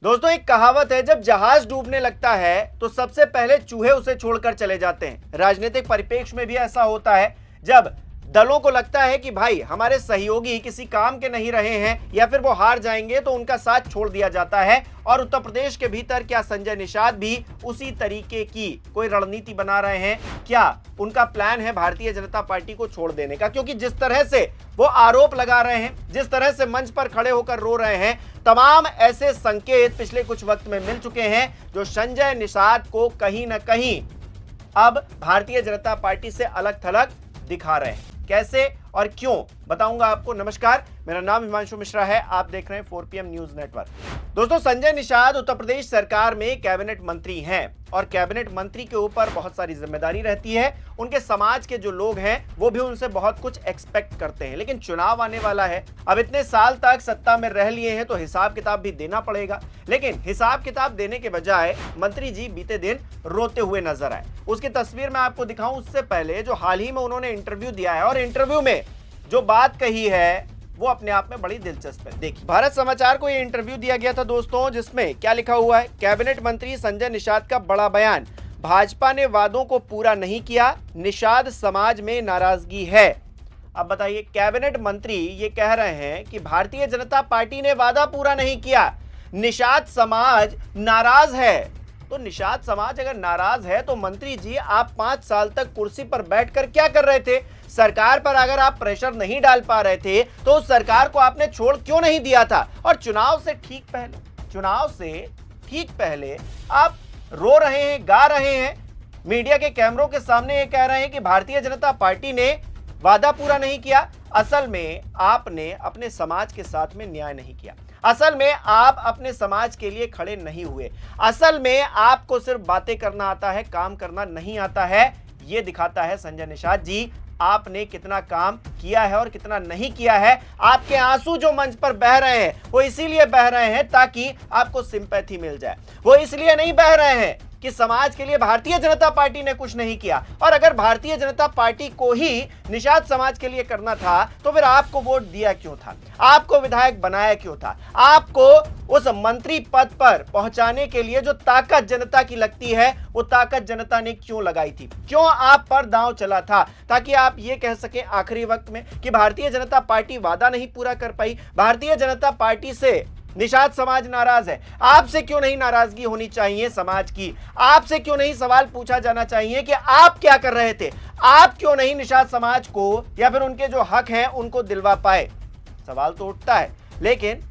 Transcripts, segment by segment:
दोस्तों, एक कहावत है, जब जहाज डूबने लगता है तो सबसे पहले चूहे उसे छोड़कर चले जाते हैं। राजनीतिक परिप्रेक्ष्य में भी ऐसा होता है। जब दलों को लगता है कि भाई हमारे सहयोगी किसी काम के नहीं रहे हैं या फिर वो हार जाएंगे, तो उनका साथ छोड़ दिया जाता है। और उत्तर प्रदेश के भीतर क्या संजय निषाद भी उसी तरीके की कोई रणनीति बना रहे हैं? क्या उनका प्लान है भारतीय जनता पार्टी को छोड़ देने का? क्योंकि जिस तरह से वो आरोप लगा रहे हैं, जिस तरह से मंच पर खड़े होकर रो रहे हैं, तमाम ऐसे संकेत पिछले कुछ वक्त में मिल चुके हैं जो संजय निषाद को कहीं ना कहीं अब भारतीय जनता पार्टी से अलग थलग दिखा रहे हैं। कैसे और क्यों, बताऊंगा आपको। नमस्कार, मेरा नाम हिमांशु मिश्रा है, आप देख रहे हैं 4PM न्यूज नेटवर्क। दोस्तों, संजय निषाद उत्तर प्रदेश सरकार में कैबिनेट मंत्री हैं और कैबिनेट मंत्री के ऊपर बहुत सारी जिम्मेदारी रहती है। उनके समाज के जो लोग हैं वो भी उनसे बहुत कुछ एक्सपेक्ट करते हैं। लेकिन चुनाव आने वाला है, अब इतने साल तक सत्ता में रह लिए हैं तो हिसाब किताब भी देना पड़ेगा। लेकिन हिसाब किताब देने के बजाय मंत्री जी बीते दिन रोते हुए नजर आए। उसकी तस्वीर मैं आपको दिखाऊं उससे पहले जो हाल ही में उन्होंने इंटरव्यू दिया है, और इंटरव्यू में जो बात कही है वो अपने आप में बड़ी दिलचस्प है। देखिए, भारत समाचार को ये इंटरव्यू दिया गया था दोस्तों, जिसमें क्या लिखा हुआ है? कैबिनेट मंत्री संजय निषाद का बड़ा बयान, भाजपा ने वादों को पूरा नहीं किया, निषाद समाज में नाराजगी है। अब बताइए, कैबिनेट मंत्री ये कह रहे हैं कि भारतीय जनता पार्टी ने वादा पूरा नहीं किया, निषाद समाज नाराज है। तो निषाद समाज अगर नाराज है तो मंत्री जी, आप 5 साल तक कुर्सी पर बैठकर क्या कर रहे थे? सरकार पर अगर आप प्रेशर नहीं डाल पा रहे थे तो उस सरकार को आपने छोड़ क्यों नहीं दिया था? और चुनाव से ठीक पहले आप रो रहे हैं, गा रहे हैं, मीडिया के कैमरों के सामने ये कह रहे हैं कि भारतीय जनता पार्टी ने वादा पूरा नहीं किया। असल में आपने अपने समाज के साथ में न्याय नहीं किया। असल में आप अपने समाज के लिए खड़े नहीं हुए। असल में आपको सिर्फ बातें करना आता है, काम करना नहीं आता है। यह दिखाता है संजय निषाद जी आपने कितना काम किया है और कितना नहीं किया है। आपके आंसू जो मंच पर बह रहे हैं वो इसीलिए बह रहे हैं ताकि आपको सिंपैथी मिल जाए। वो इसलिए नहीं बह रहे हैं कि समाज के लिए भारतीय जनता पार्टी ने कुछ नहीं किया। और अगर भारतीय जनता पार्टी को ही निषाद समाज के लिए करना था तो फिर आपको वोट दिया क्यों था? आपको विधायक बनाया क्यों था? आपको उस मंत्री पद पर पहुंचाने के लिए जो ताकत जनता की लगती है वो ताकत जनता ने क्यों लगाई थी? क्यों आप पर दांव चला था? ताकि आप ये कह सकें आखिरी वक्त में कि भारतीय जनता पार्टी वादा नहीं पूरा कर पाई, भारतीय जनता पार्टी से निषाद समाज नाराज है। आपसे क्यों नहीं नाराजगी होनी चाहिए समाज की? आपसे क्यों नहीं सवाल पूछा जाना चाहिए कि आप क्या कर रहे थे? आप क्यों नहीं निषाद समाज को या फिर उनके जो हक हैं उनको दिलवा पाए? सवाल तो उठता है। लेकिन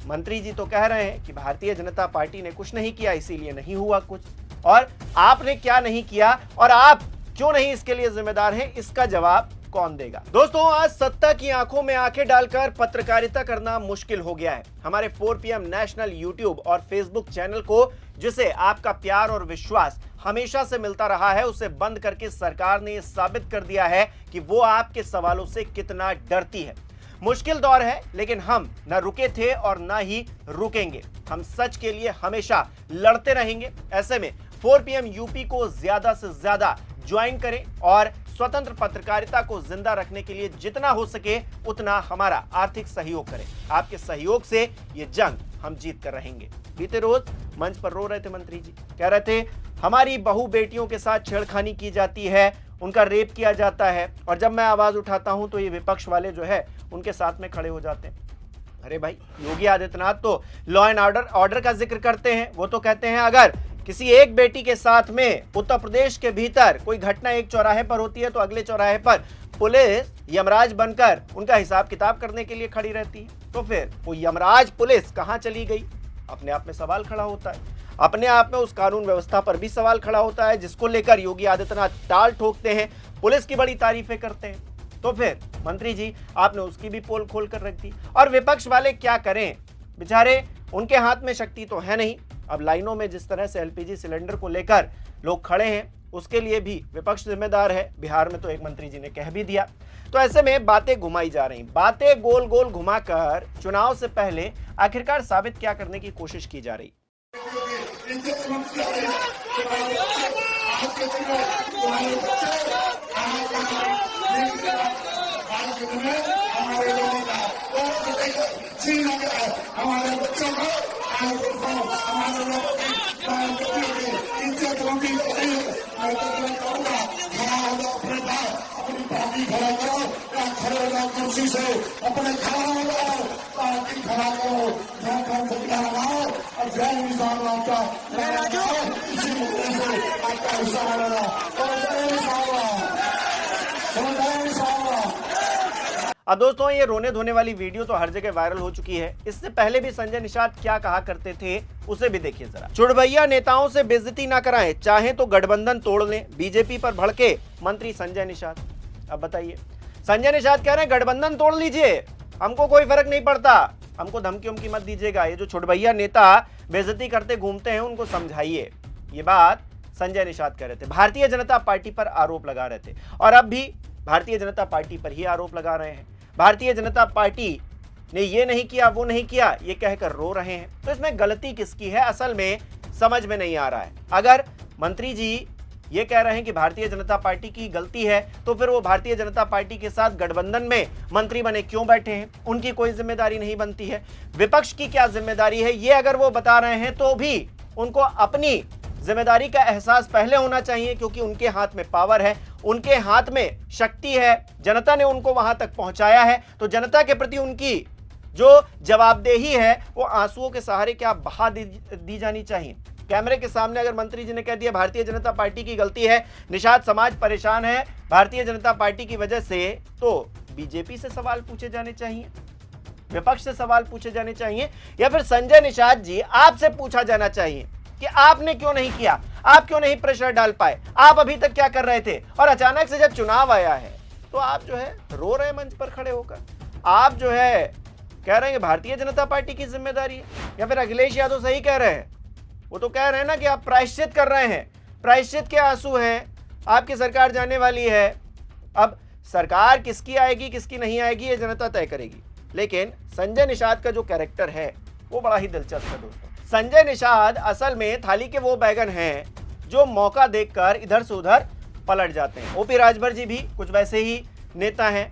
मंत्री जी तो कह रहे हैं कि भारतीय जनता पार्टी ने कुछ नहीं किया, इसीलिए नहीं हुआ कुछ। और आपने क्या नहीं किया और आप क्यों नहीं इसके लिए जिम्मेदार हैं, इसका जवाब कौन देगा? दोस्तों, आज सत्ता की आंखों में आंखें डालकर पत्रकारिता करना मुश्किल हो गया है। हमारे 4PM नेशनल यूट्यूब और फेसबुक चैनल को, जिसे आपका प्यार और विश्वास हमेशा से मिलता रहा है, उसे बंद करके सरकार ने यह साबित कर दिया है कि वो आपके सवालों से कितना डरती है। मुश्किल दौर है, लेकिन हम न रुके थे और न ही रुकेंगे। हम सच के लिए हमेशा लड़ते रहेंगे। ऐसे में 4PM यूपी को ज्यादा से ज्यादा ज्वाइन करें और स्वतंत्र पत्रकारिता को जिंदा रखने के लिए जितना हो सके उतना हमारा आर्थिक सहयोग करें। आपके सहयोग से ये जंग हम जीत कर रहेंगे। बीते रोज मंच पर रो रहे थे मंत्री जी, कह रहे थे हमारी बहू बेटियों के साथ छेड़खानी की जाती है, उनका रेप किया जाता है, और जब मैं आवाज उठाता हूं तो ये विपक्ष वाले जो है उनके साथ में खड़े हो जाते हैं। अरे भाई, योगी आदित्यनाथ तो लॉ एंड ऑर्डर का जिक्र करते हैं। वो तो कहते हैं अगर किसी एक बेटी के साथ में उत्तर प्रदेश के भीतर कोई घटना एक चौराहे पर होती है तो अगले चौराहे पर पुलिस यमराज बनकर उनका हिसाब किताब करने के लिए खड़ी रहती है। तो फिर वो यमराज पुलिस कहां चली गई? अपने आप में सवाल खड़ा होता है। अपने आप में उस कानून व्यवस्था पर भी सवाल खड़ा होता है जिसको लेकर योगी आदित्यनाथ टाल ठोकते हैं, पुलिस की बड़ी तारीफें करते हैं। तो फिर मंत्री जी, आपने उसकी भी पोल खोल कर रख दी। और विपक्ष वाले क्या करें बेचारे, उनके हाथ में शक्ति तो है नहीं। अब लाइनों में जिस तरह से LPG सिलेंडर को लेकर लोग खड़े हैं उसके लिए भी विपक्ष जिम्मेदार है। बिहार में तो एक मंत्री जी ने कह भी दिया। तो ऐसे में बातें घुमाई जा रही, बातें गोल गोल घुमाकर चुनाव से पहले आखिरकार साबित क्या करने की कोशिश की जा रही। हमारे बच्चों को हमारे लोगों की इज्जत होगी नहीं। मैं तो मैं कहूँगा खड़ा हो जाओ अपने पास, अपनी पार्टी खड़ा करो या खड़े हो जाओ कुर्सी से, अपने खड़ा हो जाओ, पार्टी खड़ा करो, जय कंसलिया लगाओ और जय निशान लाता इसी मुद्दे से आपका हिस्सा बनेगा। अब दोस्तों ये रोने धोने वाली वीडियो तो हर जगह वायरल हो चुकी है। इससे पहले भी संजय निषाद क्या कहा करते थे उसे भी देखिए जरा। चुड़भैया नेताओं से बेइज्जती ना कराएं, चाहे तो गठबंधन तोड़ लें, बीजेपी पर भड़के मंत्री संजय निषाद। अब बताइए, संजय निषाद कह रहे हैं गठबंधन तोड़ लीजिए, हमको कोई फर्क नहीं पड़ता, हमको धमकी उमकी मत दीजिएगा। ये जो चुड़भैया नेता बेइज्जती करते घूमते हैं उनको समझाइए। ये बात संजय निषाद कह रहे थे, भारतीय जनता पार्टी पर आरोप लगा रहे थे और अब भी भारतीय जनता पार्टी पर ही आरोप लगा रहे हैं। भारतीय जनता पार्टी ने ये नहीं किया वो नहीं किया ये कहकर रो रहे हैं। तो इसमें गलती किसकी है असल में समझ में नहीं आ रहा है। अगर मंत्री जी ये कह रहे हैं कि भारतीय जनता पार्टी की गलती है तो फिर वो भारतीय जनता पार्टी के साथ गठबंधन में मंत्री बने क्यों बैठे हैं? उनकी कोई जिम्मेदारी नहीं बनती है? विपक्ष की क्या जिम्मेदारी है ये अगर वो बता रहे हैं तो भी उनको अपनी जिम्मेदारी का एहसास पहले होना चाहिए, क्योंकि उनके हाथ में पावर है, उनके हाथ में शक्ति है, जनता ने उनको वहां तक पहुंचाया है। तो जनता के प्रति उनकी जो जवाबदेही है वो आंसुओं के सहारे क्या बहा दी जानी चाहिए। कैमरे के सामने अगर मंत्री जी ने कह दिया भारतीय जनता पार्टी की गलती है, निषाद समाज परेशान है भारतीय जनता पार्टी की वजह से, तो बीजेपी से सवाल पूछे जाने चाहिए, विपक्ष से सवाल पूछे जाने चाहिए, या फिर संजय निषाद जी आपसे पूछा जाना चाहिए कि आपने क्यों नहीं किया, आप क्यों नहीं प्रेशर डाल पाए, आप अभी तक क्या कर रहे थे। और अचानक से जब चुनाव आया है तो आप जो है रो रहे मंच पर खड़े होकर, आप जो है कह रहे हैं भारतीय जनता पार्टी की जिम्मेदारी है। या फिर अखिलेश यादव सही कह रहे हैं, वो तो कह रहे हैं ना कि आप प्रायश्चित कर रहे हैं, प्रायश्चित के आंसू हैं, आपकी सरकार जाने वाली है। अब सरकार किसकी आएगी किसकी नहीं आएगी ये जनता तय करेगी, लेकिन संजय निषाद का जो कैरेक्टर है वो बड़ा ही दिलचस्प है दोस्तों। संजय निषाद असल में थाली के वो बैगन हैं जो मौका देखकर इधर से उधर पलट जाते हैं। ओपी राजभर जी भी कुछ वैसे ही नेता हैं,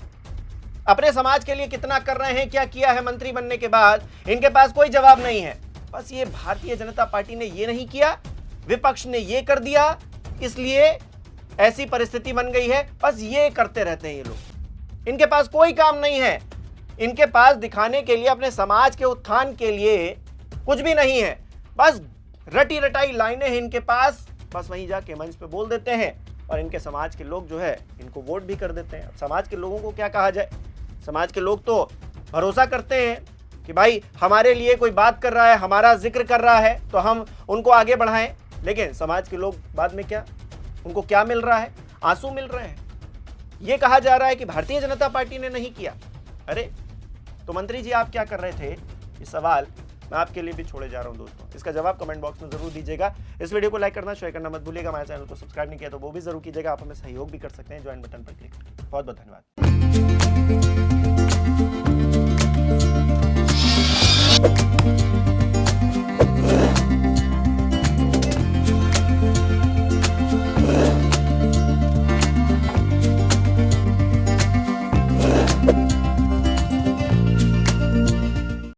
अपने समाज के लिए कितना कर रहे हैं, क्या किया है मंत्री बनने के बाद, इनके पास कोई जवाब नहीं है। बस ये भारतीय जनता पार्टी ने ये नहीं किया, विपक्ष ने ये कर दिया, इसलिए ऐसी परिस्थिति बन गई है। बस ये करते रहते हैं ये लोग, इनके पास कोई काम नहीं है, इनके पास दिखाने के लिए अपने समाज के उत्थान के लिए कुछ भी नहीं है। बस रटी रटाई लाइनें हैं इनके पास, बस वहीं जाके मंच पे बोल देते हैं और इनके समाज के लोग जो है इनको वोट भी कर देते हैं। समाज के लोगों को क्या कहा जाए, समाज के लोग तो भरोसा करते हैं कि भाई हमारे लिए कोई बात कर रहा है, हमारा जिक्र कर रहा है तो हम उनको आगे बढ़ाएं। लेकिन समाज के लोग बाद में क्या, उनको क्या मिल रहा है, आंसू मिल रहे हैं। ये कहा जा रहा है कि भारतीय जनता पार्टी ने नहीं किया। अरे तो मंत्री जी आप क्या कर रहे थे, ये सवाल मैं आपके लिए भी छोड़े जा रहा हूं दोस्तों। इसका जवाब कमेंट बॉक्स में जरूर दीजिएगा। इस वीडियो को लाइक करना, शेयर करना मत भूलिएगा। हमारे चैनल को सब्सक्राइब नहीं किया तो वो भी जरूर कीजिएगा। आप हमें सहयोग भी कर सकते हैं ज्वाइन बटन पर क्लिक करके। बहुत बहुत धन्यवाद।